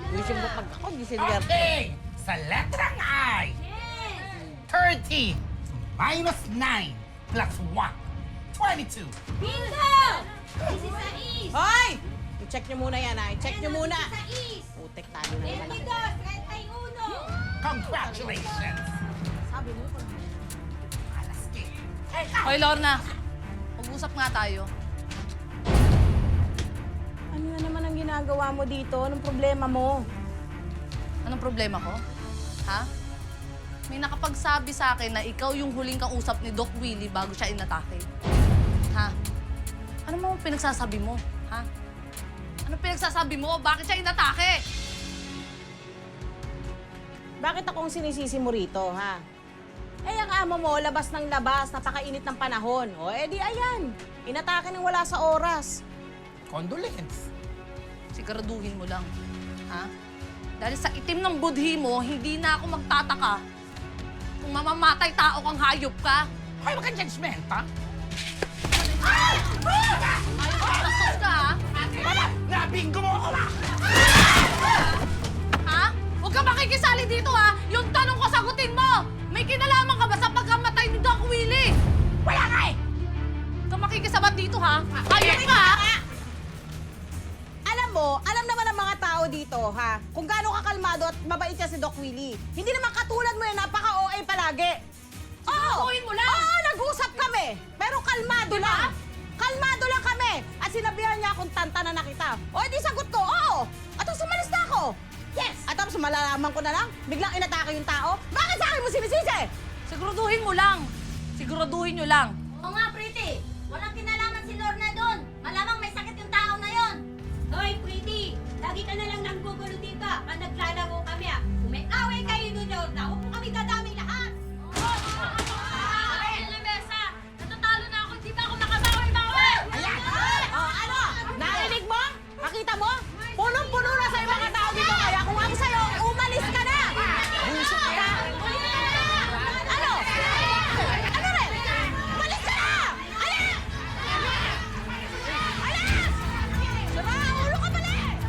Wishin mo pag ako, di sinuwerte. Okay! Sa letrang I, 30 minus 9 plus 1, 22. Bingo! 16! Hoy! I-check nyo muna yan, ha? I-check nyo muna. 16! Putek, talo na naman ako. 22! 31! Congratulations! Sabi mo, Alas ka. Ikaw! Hoy, Lorna. Mag-usap nga tayo. ano na naman ang ginagawa mo dito? Anong problema mo? Anong problema ko? Ha? May nakapagsabi sa akin na ikaw yung huling kausap ni Doc Willie bago siya inatake. Ha? Ano mo pinagsasabi mo? Ha? Ano pinagsasabi mo? Bakit siya inatake? Bakit akong sinisisi mo rito, ha? Eh, ang amo mo, labas ng labas, napakainit ng panahon. O, edi ayan, inatake ng wala sa oras. Condolence. Siguraduhin mo lang. Ha? Dahil sa itim ng budhi mo, hindi na ako magtataka kung mamamatay tao kang hayop ka. Hoy, wag kang judgmental. Bastos ka, ha? Wala! Nabinggo mo ako, Ha? Huwag ka makikisali dito, ha? Yung tanong ko, sagutin mo! May kinalaman ka ba sa pagkamatay ni Doc Willie? Wala nga eh! Huwag ka makikisabat dito, ha? Hayop ka, ha? Alam mo, alam naman ng mga tao dito, ha? Kung gaano kakalmado at mabait siya si Doc Willie. Hindi naman katulad mo yan, napaka-OA palagi. Oo! Siguraduhin mo lang. Oo, nag-usap kami. Pero kalmado Diba? lang. Kalmado lang kami. At sinabihan niya akong tanta na kita. O, edi sagot ko, oo. At tapos umalis na ako. Yes! At tapos malalaman ko na lang, biglang inatake yung tao. Bakit sa akin mo sinisisi? Siguraduhin mo lang. Siguraduhin nyo lang. Oo nga, Pretty! Walang kinalaman si Lorna doon! Malamang may sakit yung tao na yon! Hoy, Pretty! Lagi ka na lang nanggugulo dito!